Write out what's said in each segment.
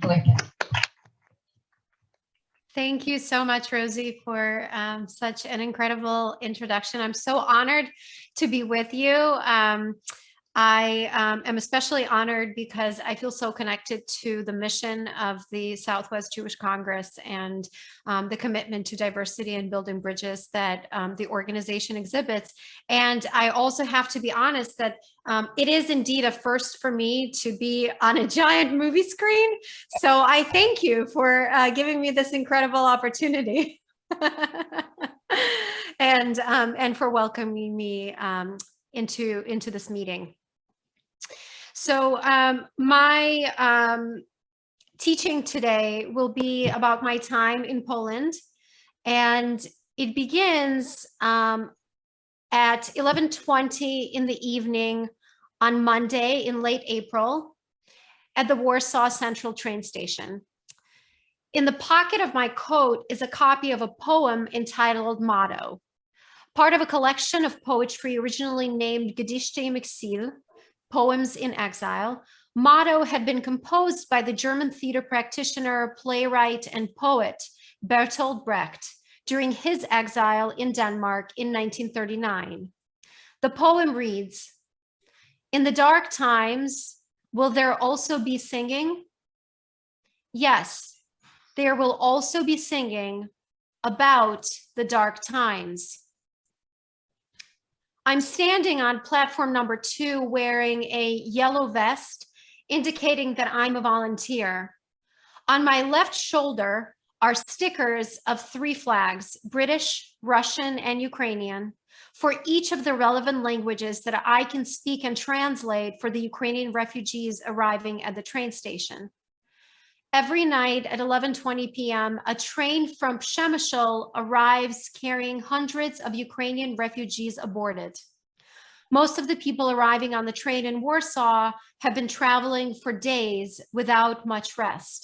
Glikin. Thank you so much, Rosie, for such an incredible introduction. I'm so honored to be with you. I am especially honored because I feel so connected to the mission of the Southwest Jewish Congress and the commitment to diversity and building bridges that the organization exhibits. And I also have to be honest that it is indeed a first for me to be on a giant movie screen. So I thank you for giving me this incredible opportunity and for welcoming me into this meeting. So my teaching today will be about my time in Poland, and it begins at 11:20 in the evening on Monday in late April at the Warsaw Central train station. In the pocket of my coat is a copy of a poem entitled Motto, part of a collection of poetry originally named Gedichte im Exil, Poems in Exile. Motto had been composed by the German theater practitioner, playwright, and poet Bertolt Brecht during his exile in Denmark in 1939. The poem reads, "In the dark times, will there also be singing? Yes, there will also be singing about the dark times." I'm standing on platform number 2 wearing a yellow vest, indicating that I'm a volunteer. On my left shoulder are stickers of 3 flags, British, Russian, and Ukrainian, for each of the relevant languages that I can speak and translate for the Ukrainian refugees arriving at the train station. Every night at 11:20 p.m., a train from Przemysl arrives carrying hundreds of Ukrainian refugees aboard it. Most of the people arriving on the train in Warsaw have been traveling for days without much rest.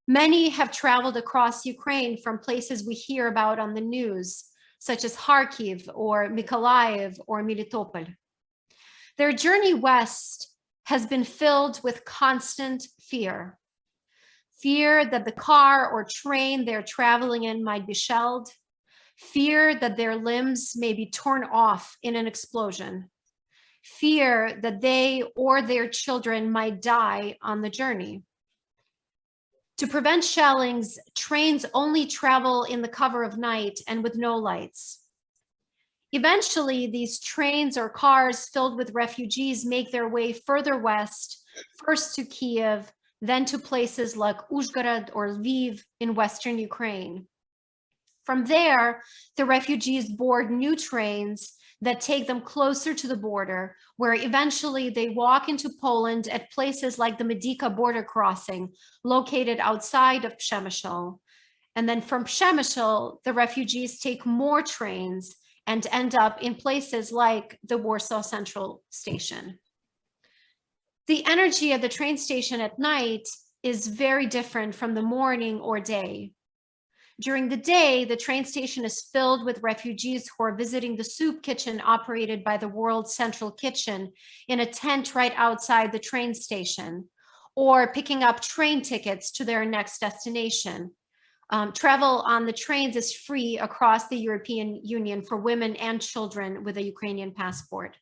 Many have traveled across Ukraine from places we hear about on the news, such as Kharkiv or Mykolaiv or Melitopol. Their journey west has been filled with constant fear. Fear that the car or train they're traveling in might be shelled. Fear that their limbs may be torn off in an explosion. Fear that they or their children might die on the journey. To prevent shellings, trains only travel in the cover of night and with no lights. Eventually, these trains or cars filled with refugees make their way further west, first to Kiev, then to places like Uzhgorod or Lviv in Western Ukraine. From there, the refugees board new trains that take them closer to the border, where eventually they walk into Poland at places like the Medyka border crossing, located outside of Przemysl. And then from Przemysl, the refugees take more trains and end up in places like the Warsaw Central station. The energy at the train station at night is very different from the morning or day. During the day, the train station is filled with refugees who are visiting the soup kitchen operated by the World Central Kitchen in a tent right outside the train station, or picking up train tickets to their next destination. Travel on the trains is free across the European Union for women and children with a Ukrainian passport.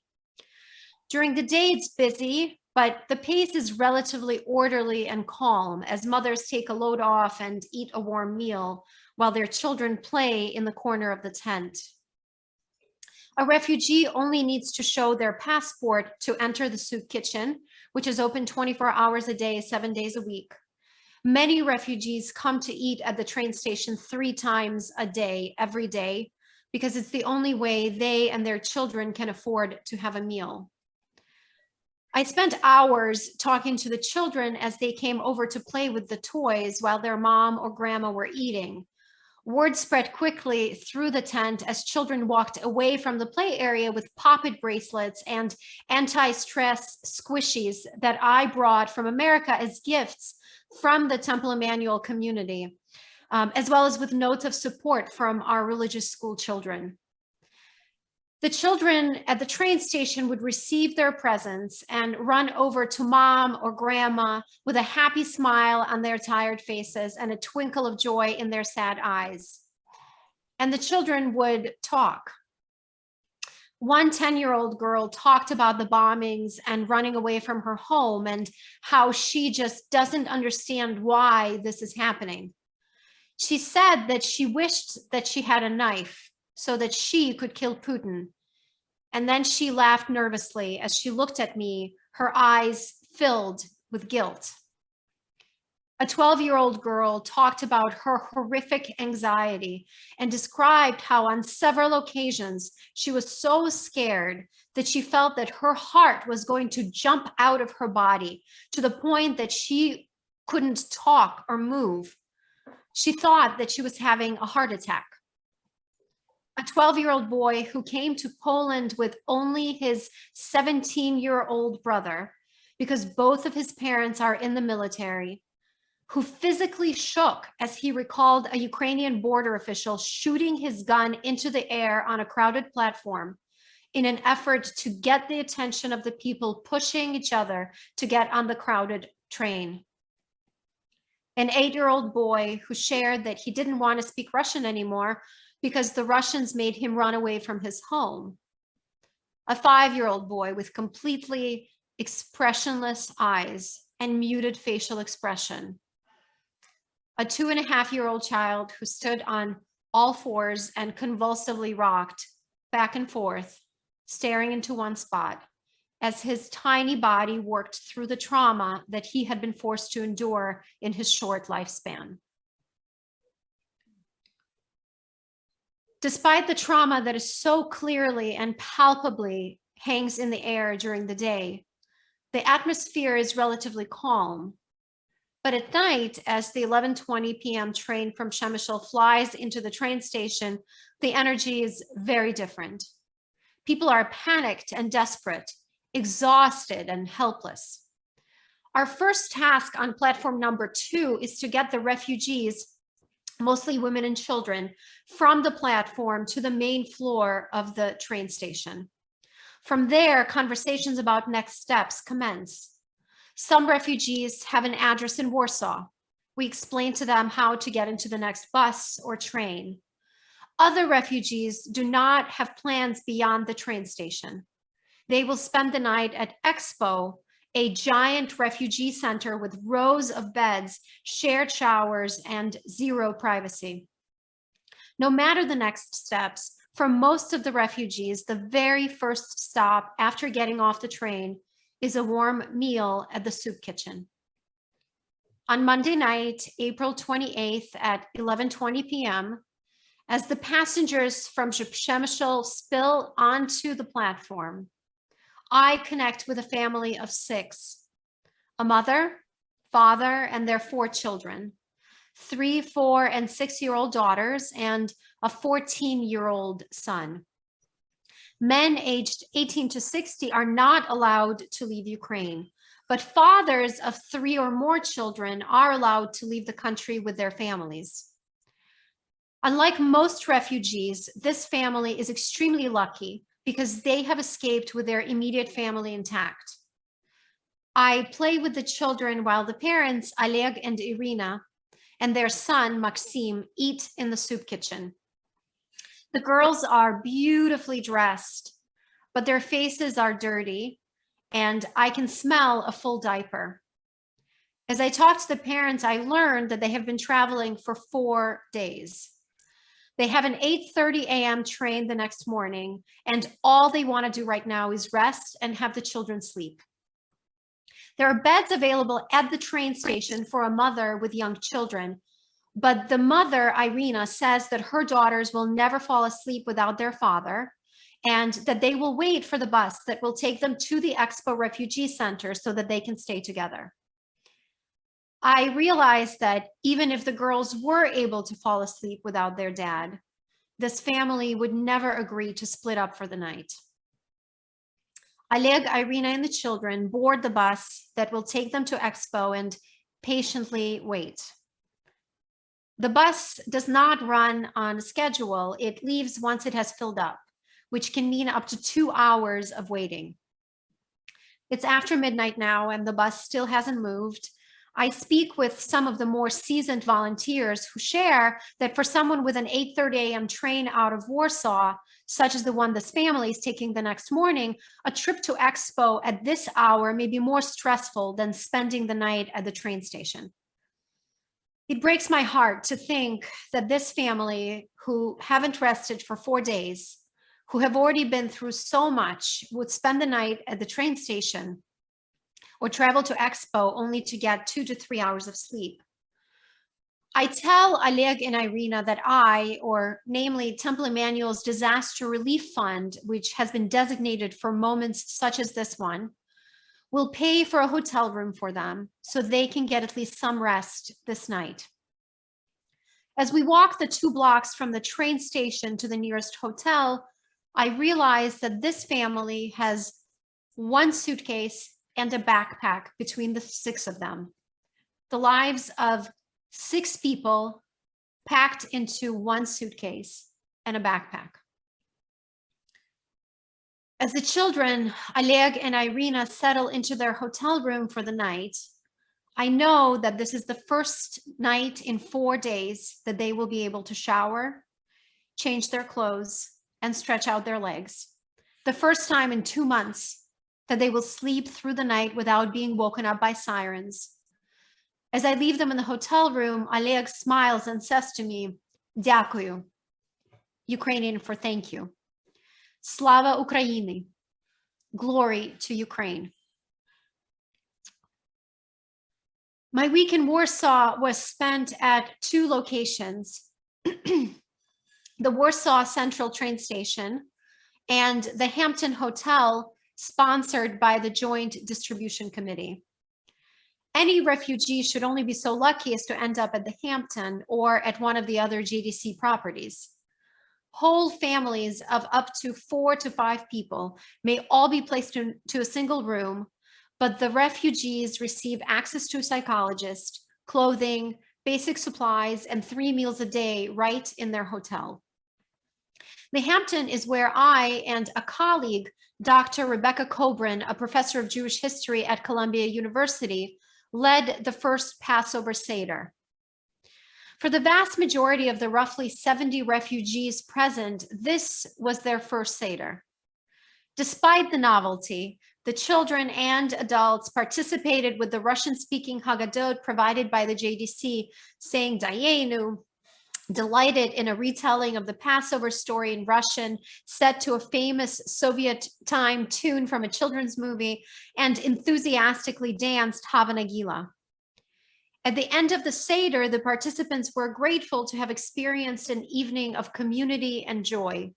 During the day, it's busy, but the pace is relatively orderly and calm as mothers take a load off and eat a warm meal while their children play in the corner of the tent. A refugee only needs to show their passport to enter the soup kitchen, which is open 24 hours a day, 7 days a week. Many refugees come to eat at the train station 3 times a day, every day, because it's the only way they and their children can afford to have a meal. I spent hours talking to the children as they came over to play with the toys while their mom or grandma were eating. Word spread quickly through the tent as children walked away from the play area with poppet bracelets and anti-stress squishies that I brought from America as gifts from the Temple Emmanuel community, as well as with notes of support from our religious school children. The children at the train station would receive their presents and run over to mom or grandma with a happy smile on their tired faces and a twinkle of joy in their sad eyes. And the children would talk. One 10-year-old girl talked about the bombings and running away from her home and how she just doesn't understand why this is happening. She said that she wished that she had a knife so that she could kill Putin. And then she laughed nervously as she looked at me, her eyes filled with guilt. A 12-year-old girl talked about her horrific anxiety and described how on several occasions she was so scared that she felt that her heart was going to jump out of her body to the point that she couldn't talk or move. She thought that she was having a heart attack. A 12-year-old boy who came to Poland with only his 17-year-old brother, because both of his parents are in the military, who physically shook as he recalled a Ukrainian border official shooting his gun into the air on a crowded platform in an effort to get the attention of the people pushing each other to get on the crowded train. An 8-year-old boy who shared that he didn't want to speak Russian anymore because the Russians made him run away from his home. A 5-year-old boy with completely expressionless eyes and muted facial expression. A 2.5-year-old child who stood on all fours and convulsively rocked back and forth, staring into one spot, as his tiny body worked through the trauma that he had been forced to endure in his short lifespan. Despite the trauma that is so clearly and palpably hangs in the air during the day, the atmosphere is relatively calm. But at night, as the 11:20 p.m. train from Przemysl flies into the train station, the energy is very different. People are panicked and desperate, exhausted and helpless. Our first task on platform number 2 is to get the refugees, mostly women and children, from the platform to the main floor of the train station. From there, conversations about next steps commence. Some refugees have an address in Warsaw. We explain to them how to get into the next bus or train. Other refugees do not have plans beyond the train station. They will spend the night at Expo, a giant refugee center with rows of beds, shared showers, and zero privacy. No matter the next steps, for most of the refugees, the very first stop after getting off the train is a warm meal at the soup kitchen. On Monday night, April 28th at 11:20 p.m., as the passengers from Przemysl spill onto the platform, I connect with a family of 6, a mother, father, and their 4 children, 3, 4, and 6-year-old daughters, and a 14-year-old son. Men aged 18 to 60 are not allowed to leave Ukraine, but fathers of 3 or more children are allowed to leave the country with their families. Unlike most refugees, this family is extremely lucky because they have escaped with their immediate family intact. I play with the children while the parents, Oleg and Irina, and their son, Maxim, eat in the soup kitchen. The girls are beautifully dressed, but their faces are dirty, and I can smell a full diaper. As I talk to the parents, I learned that they have been traveling for 4 days. They have an 8:30 a.m. train the next morning, and all they want to do right now is rest and have the children sleep. There are beds available at the train station for a mother with young children, but the mother, Irina, says that her daughters will never fall asleep without their father, and that they will wait for the bus that will take them to the Expo Refugee Center so that they can stay together. I realized that even if the girls were able to fall asleep without their dad, this family would never agree to split up for the night. Oleg, Irina, and the children board the bus that will take them to Expo and patiently wait. The bus does not run on schedule. It leaves once it has filled up, which can mean up to 2 hours of waiting. It's after midnight now, and the bus still hasn't moved. I speak with some of the more seasoned volunteers who share that for someone with an 8:30 a.m. train out of Warsaw, such as the one this family is taking the next morning, a trip to Expo at this hour may be more stressful than spending the night at the train station. It breaks my heart to think that this family, who haven't rested for 4 days, who have already been through so much, would spend the night at the train station or travel to Expo only to get 2 to 3 hours of sleep. I tell Oleg and Irina that or namely Temple Emmanuel's Disaster Relief Fund, which has been designated for moments such as this one, will pay for a hotel room for them so they can get at least some rest this night. As we walk the 2 blocks from the train station to the nearest hotel, I realize that this family has 1 suitcase and a backpack between the 6 of them. The lives of 6 people packed into 1 suitcase and a backpack. As the children, Oleg and Irina, settle into their hotel room for the night, I know that this is the first night in 4 days that they will be able to shower, change their clothes, and stretch out their legs. The first time in 2 months that they will sleep through the night without being woken up by sirens. As I leave them in the hotel room, Oleg smiles and says to me, "Дякую," Ukrainian for thank you. Slava Ukraini, glory to Ukraine. My week in Warsaw was spent at 2 locations, the Warsaw Central train station and the Hampton Hotel, sponsored by the Joint Distribution Committee. Any refugee should only be so lucky as to end up at the Hampton or at one of the other JDC properties. Whole families of up to 4 to 5 people may all be placed into a single room, but the refugees receive access to a psychologist, clothing, basic supplies, and 3 meals a day right in their hotel. The Hampton is where I and a colleague, Dr. Rebecca Kobrin, a professor of Jewish history at Columbia University, led the first Passover Seder. For the vast majority of the roughly 70 refugees present, this was their first Seder. Despite the novelty, the children and adults participated with the Russian-speaking Haggadot provided by the JDC, saying Dayenu, delighted in a retelling of the Passover story in Russian, set to a famous Soviet time tune from a children's movie, and enthusiastically danced Hava Nagila. At the end of the Seder, the participants were grateful to have experienced an evening of community and joy,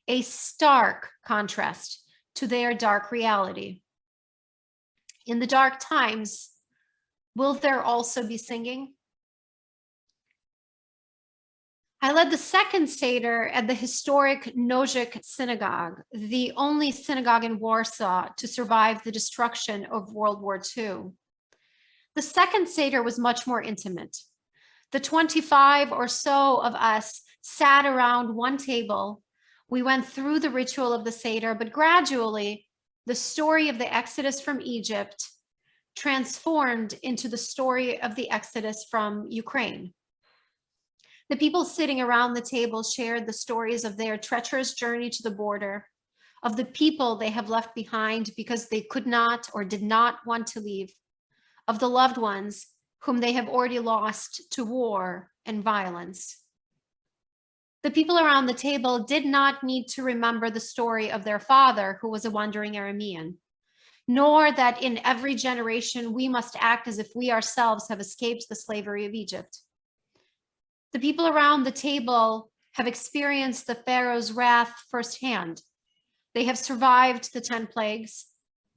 a stark contrast to their dark reality. In the dark times, will there also be singing? I led the second Seder at the historic Nożyk Synagogue, the only synagogue in Warsaw to survive the destruction of World War II. The second Seder was much more intimate. The 25 or so of us sat around one table. We went through the ritual of the Seder, but gradually the story of the Exodus from Egypt transformed into the story of the Exodus from Ukraine. The people sitting around the table shared the stories of their treacherous journey to the border, of the people they have left behind because they could not or did not want to leave, of the loved ones whom they have already lost to war and violence. The people around the table did not need to remember the story of their father, who was a wandering Aramean, nor that in every generation we must act as if we ourselves have escaped the slavery of Egypt. The people around the table have experienced the Pharaoh's wrath firsthand. They have survived the 10 plagues.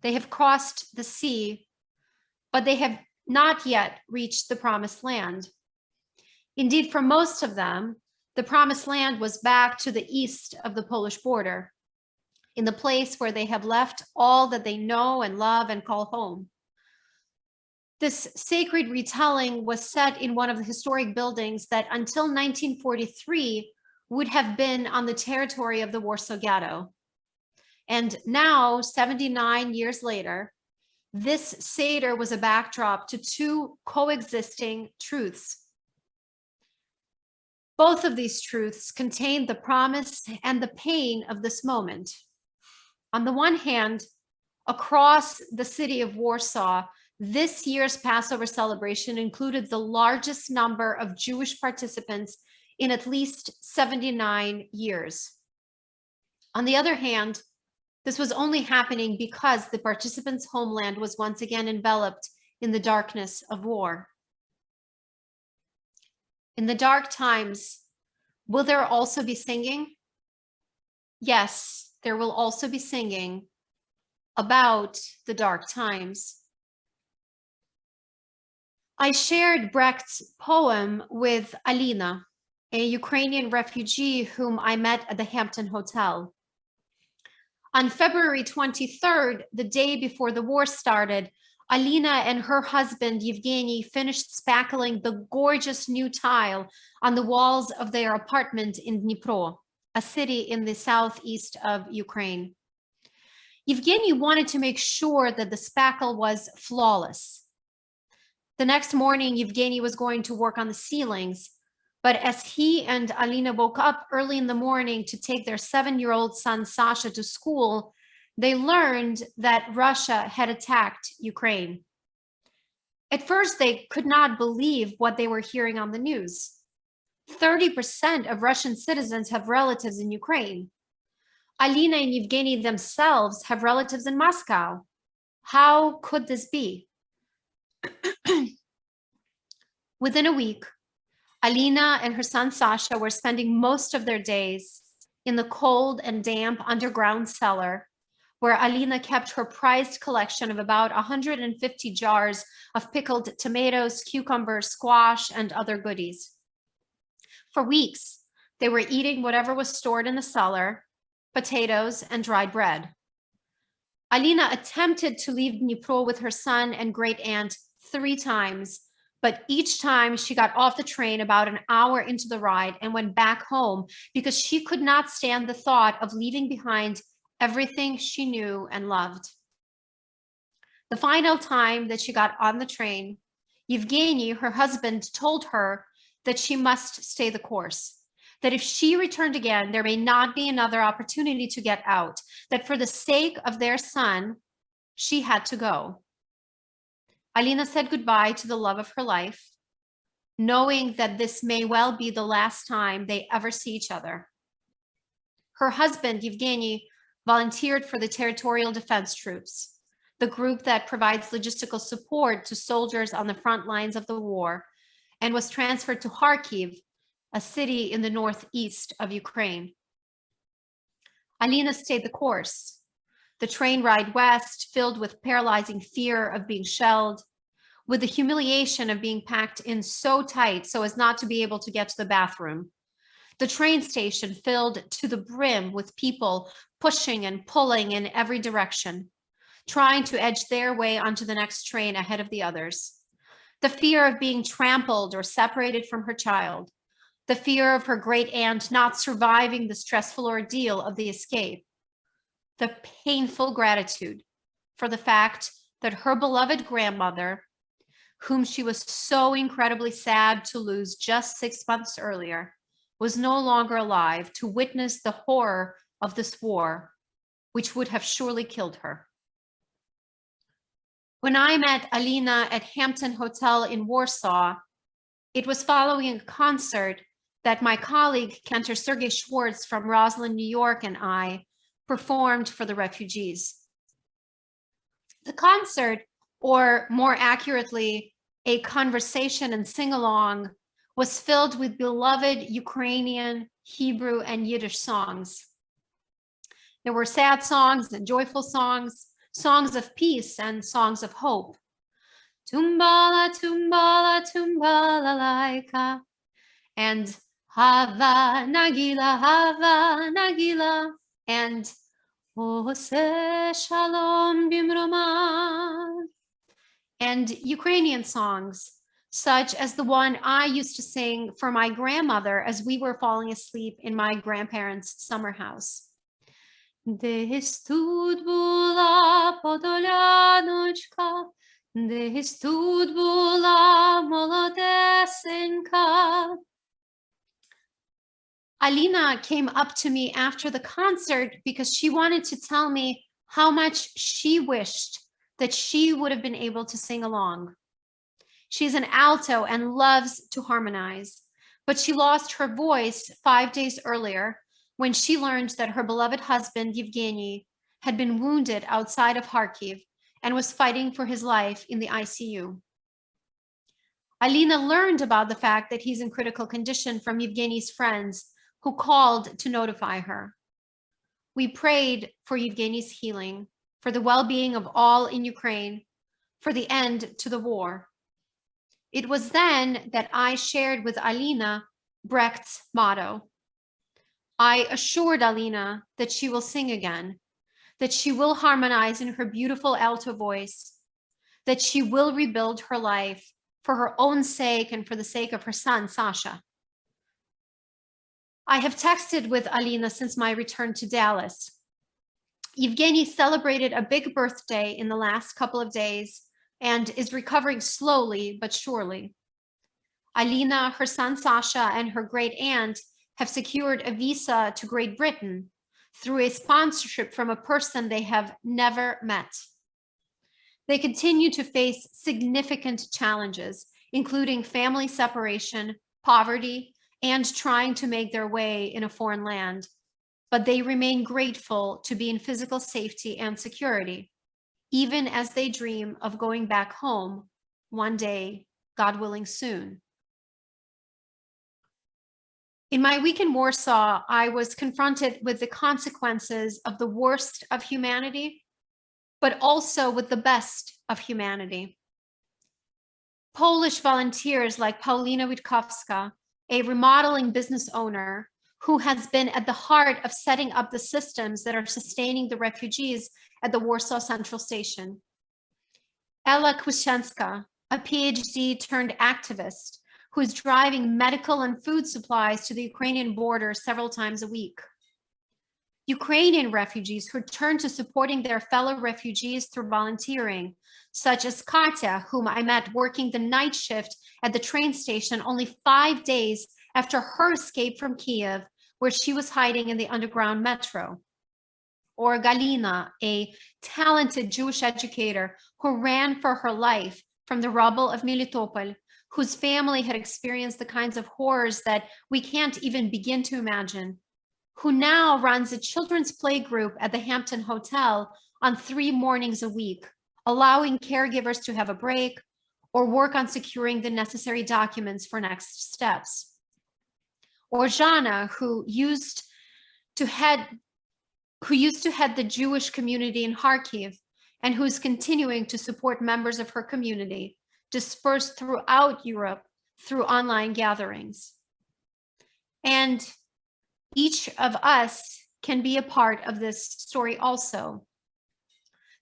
They have crossed the sea, but they have not yet reached the promised land. Indeed, for most of them, the promised land was back to the east of the Polish border, in the place where they have left all that they know and love and call home. This sacred retelling was set in one of the historic buildings that until 1943 would have been on the territory of the Warsaw Ghetto. And now, 79 years later, this Seder was a backdrop to two coexisting truths. Both of these truths contain the promise and the pain of this moment. On the one hand, across the city of Warsaw, this year's Passover celebration included the largest number of Jewish participants in at least 79 years. On the other hand, this was only happening because the participants' homeland was once again enveloped in the darkness of war. In the dark times, will there also be singing? Yes, there will also be singing about the dark times. I shared Brecht's poem with Alina, a Ukrainian refugee whom I met at the Hampton Hotel. On February 23rd, the day before the war started, Alina and her husband, Yevgeny, finished spackling the gorgeous new tile on the walls of their apartment in Dnipro, a city in the southeast of Ukraine. Yevgeny wanted to make sure that the spackle was flawless. The next morning, Yevgeny was going to work on the ceilings, but as he and Alina woke up early in the morning to take their 7-year-old son, Sasha, to school, they learned that Russia had attacked Ukraine. At first, they could not believe what they were hearing on the news. 30% of Russian citizens have relatives in Ukraine. Alina and Yevgeny themselves have relatives in Moscow. How could this be? Within a week, Alina and her son Sasha were spending most of their days in the cold and damp underground cellar where Alina kept her prized collection of about 150 jars of pickled tomatoes, cucumbers, squash, and other goodies. For weeks, they were eating whatever was stored in the cellar, potatoes, and dried bread. Alina attempted to leave Dnipro with her son and great aunt 3 times, but each time she got off the train about an hour into the ride and went back home because she could not stand the thought of leaving behind everything she knew and loved. The final time that she got on the train, Yevgeny, her husband, told her that she must stay the course, that if she returned again, there may not be another opportunity to get out, that for the sake of their son, she had to go. Alina said goodbye to the love of her life, knowing that this may well be the last time they ever see each other. Her husband, Yevgeny, volunteered for the Territorial Defense Troops, the group that provides logistical support to soldiers on the front lines of the war, and was transferred to Kharkiv, a city in the northeast of Ukraine. Alina stayed the course. The train ride west, filled with paralyzing fear of being shelled, with the humiliation of being packed in so tight so as not to be able to get to the bathroom. The train station filled to the brim with people pushing and pulling in every direction, trying to edge their way onto the next train ahead of the others. The fear of being trampled or separated from her child, the fear of her great aunt not surviving the stressful ordeal of the escape, the painful gratitude for the fact that her beloved grandmother, whom she was so incredibly sad to lose just 6 months earlier, was no longer alive to witness the horror of this war, which would have surely killed her. When I met Alina at Hampton Hotel in Warsaw, it was following a concert that my colleague, Cantor Schwartz from Roslyn, New York, and I performed for the refugees. The concert, or more accurately, a conversation and sing-along, was filled with beloved Ukrainian, Hebrew, and Yiddish songs. There were sad songs and joyful songs, songs of peace and songs of hope. Tumbala, tumbala, tumbala laika, and Hava Nagila, and Ose Shalom Bimroman, and Ukrainian songs, such as the one I used to sing for my grandmother as we were falling asleep in my grandparents' summer house. Десь тут була подоляночка, десь тут була молодесенька. Alina came up to me after the concert because she wanted to tell me how much she wished that she would have been able to sing along. She's an alto and loves to harmonize, but she lost her voice 5 days earlier when she learned that her beloved husband, Yevgeny, had been wounded outside of Kharkiv and was fighting for his life in the ICU. Alina learned about the fact that he's in critical condition from Yevgeny's friends who called to notify her. We prayed for Yevgeny's healing, for the well-being of all in Ukraine, for the end to the war. It was then that I shared with Alina Brecht's motto. I assured Alina that she will sing again, that she will harmonize in her beautiful alto voice, that she will rebuild her life for her own sake and for the sake of her son, Sasha. I have texted with Alina since my return to Dallas. Yevgeny celebrated a big birthday in the last couple of days and is recovering slowly but surely. Alina, her son Sasha, and her great aunt have secured a visa to Great Britain through a sponsorship from a person they have never met. They continue to face significant challenges, including family separation, poverty, and trying to make their way in a foreign land. But they remain grateful to be in physical safety and security, even as they dream of going back home one day, God willing, soon. In my week in Warsaw, I was confronted with the consequences of the worst of humanity, but also with the best of humanity. Polish volunteers like Paulina Witkowska, a remodeling business owner who has been at the heart of setting up the systems that are sustaining the refugees at the Warsaw Central Station. Ella Kwaszenska, a PhD turned activist who is driving medical and food supplies to the Ukrainian border several times a week. Ukrainian refugees who turn to supporting their fellow refugees through volunteering, such as Katya, whom I met working the night shift at the train station only 5 days after her escape from Kiev, where she was hiding in the underground metro. Or Galina, a talented Jewish educator who ran for her life from the rubble of Melitopol, whose family had experienced the kinds of horrors that we can't even begin to imagine, who now runs a children's play group at the Hampton Hotel on 3 mornings a week, allowing caregivers to have a break or work on securing the necessary documents for next steps. Or Jana, who used to head the Jewish community in Kharkiv and who's continuing to support members of her community dispersed throughout Europe through online gatherings. And each of us can be a part of this story also.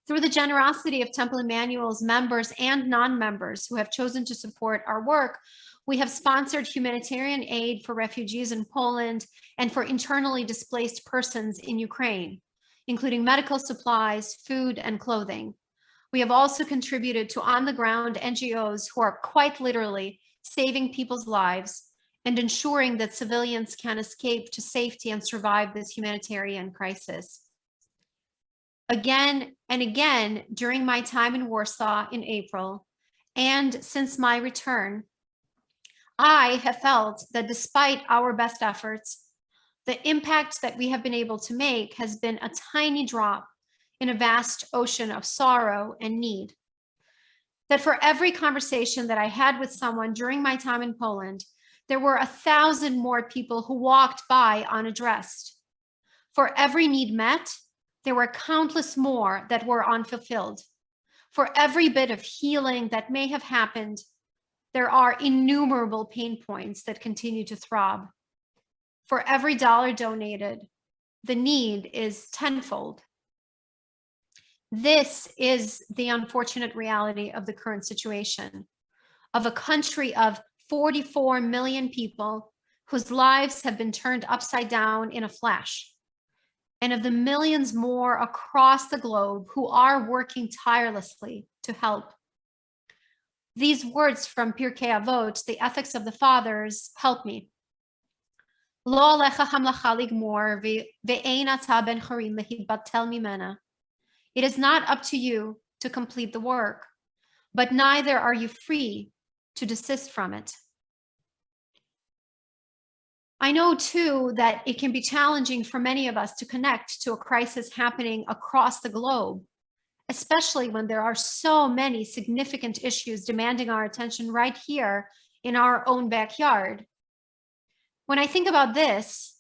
Through the generosity of Temple Emmanuel's members and non-members who have chosen to support our work, we have sponsored humanitarian aid for refugees in Poland and for internally displaced persons in Ukraine, including medical supplies, food, and clothing. We have also contributed to on-the-ground NGOs who are quite literally saving people's lives and ensuring that civilians can escape to safety and survive this humanitarian crisis. Again and again, during my time in Warsaw in April, and since my return, I have felt that despite our best efforts, the impact that we have been able to make has been a tiny drop in a vast ocean of sorrow and need. That for every conversation that I had with someone during my time in Poland, there were 1,000 more people who walked by unaddressed. For every need met, there were countless more that were unfulfilled. For every bit of healing that may have happened, there are innumerable pain points that continue to throb. For every dollar donated, the need is tenfold. This is the unfortunate reality of the current situation, of a country of 44 million people whose lives have been turned upside down in a flash. and of the millions more across the globe who are working tirelessly to help. These words from Pirkei Avot, the Ethics of the Fathers, help me. Lo alecha hamlacha ligmor ve'ein ata ben chorin lehibatel mimena. It is not up to you to complete the work, but neither are you free to desist from it. I know too that it can be challenging for many of us to connect to a crisis happening across the globe, especially when there are so many significant issues demanding our attention right here in our own backyard. When I think about this,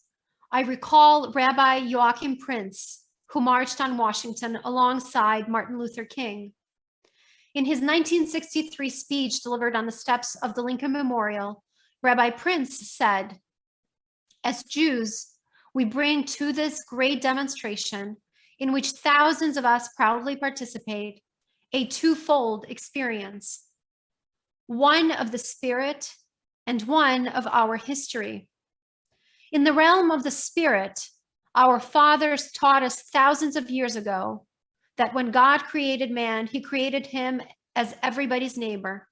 I recall Rabbi Joachim Prince, who marched on Washington alongside Martin Luther King. In his 1963 speech delivered on the steps of the Lincoln Memorial, Rabbi Prince said, "As Jews, we bring to this great demonstration, in which thousands of us proudly participate, a twofold experience, one of the spirit and one of our history. In the realm of the spirit, our fathers taught us thousands of years ago that when God created man, he created him as everybody's neighbor.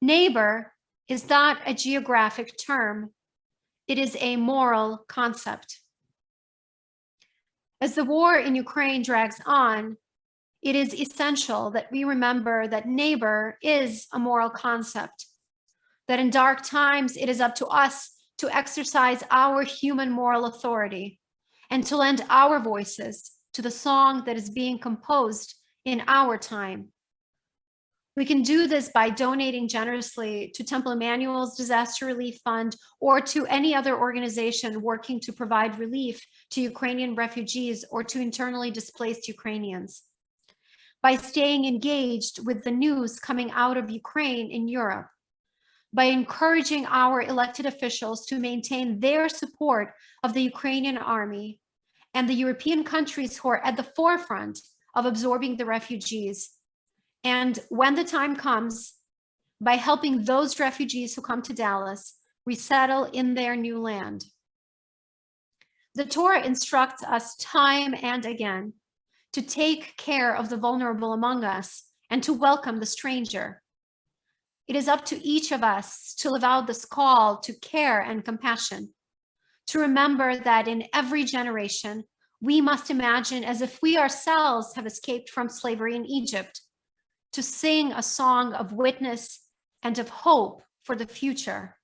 Neighbor is not a geographic term. It is a moral concept. As the war in Ukraine drags on, it is essential that we remember that neighbor is a moral concept, that in dark times, it is up to us to exercise our human moral authority and to lend our voices to the song that is being composed in our time. We can do this by donating generously to Temple Emmanuel's Disaster Relief Fund or to any other organization working to provide relief to Ukrainian refugees or to internally displaced Ukrainians. By staying engaged with the news coming out of Ukraine in Europe, by encouraging our elected officials to maintain their support of the Ukrainian army and the European countries who are at the forefront of absorbing the refugees. And when the time comes, by helping those refugees who come to Dallas resettle in their new land. The Torah instructs us time and again to take care of the vulnerable among us and to welcome the stranger. It is up to each of us to live out this call to care and compassion, to remember that in every generation, we must imagine as if we ourselves have escaped from slavery in Egypt, to sing a song of witness and of hope for the future.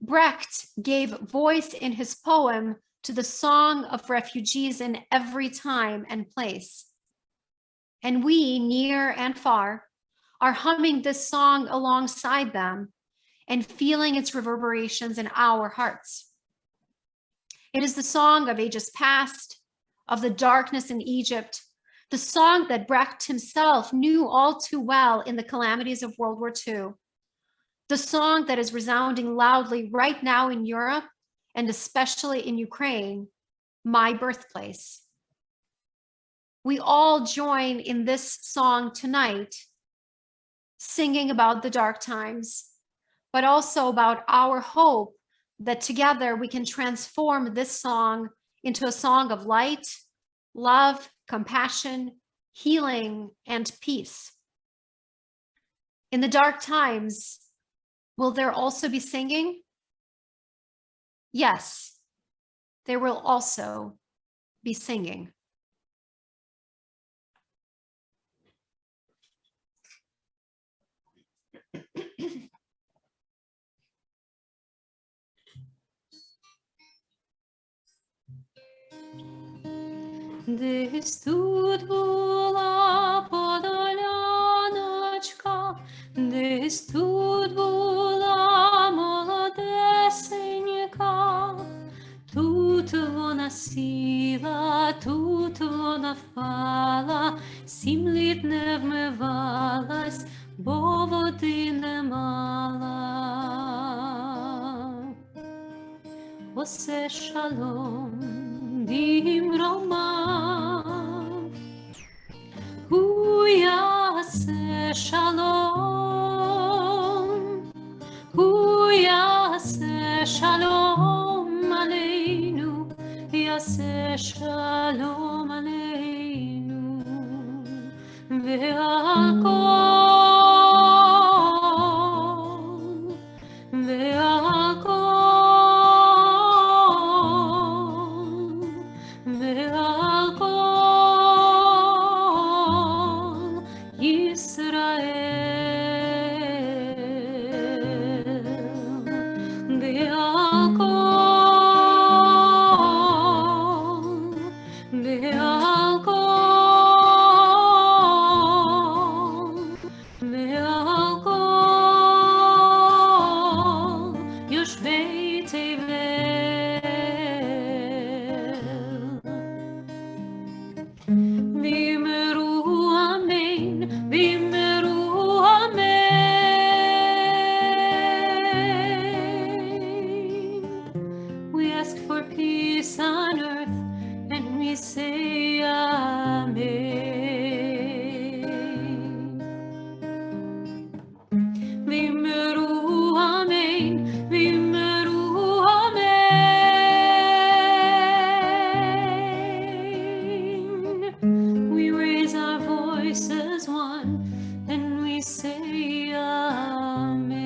Brecht gave voice in his poem to the song of refugees in every time and place. And we, near and far, are humming this song alongside them and feeling its reverberations in our hearts. It is the song of ages past, of the darkness in Egypt, the song that Brecht himself knew all too well in the calamities of World War II, the song that is resounding loudly right now in Europe and especially in Ukraine, my birthplace. We all join in this song tonight, singing about the dark times, but also about our hope that together we can transform this song into a song of light, love, compassion, healing, and peace. In the dark times, will there also be singing? Yes, there will also be singing. Десь тут була подоляночка, десь тут була молодесенька, тут вона сіла, тут вона впала, 7 літ не вмивалась, бо води не мала. Осе шалом, Dimroma, hu yaseh shalom, hu yaseh shalom aleinu, yaseh Shalom Aleinu ve'al kol Yisrael ve'al kol Yoshvei Tevel V'yimeru amen, v'yimeru amen. We ask for peace on earth, and we say amen. V'yimeru amen, v'yimeru amen. We raise our voice as one, and we say amen.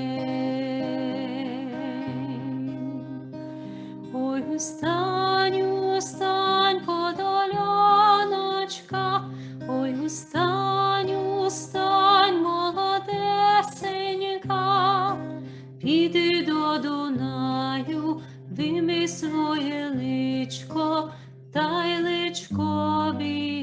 Ой, устань, подоляночка, ой, устань, молодесенька, піди до Дунаю, вимий своє личко, та й личко бій.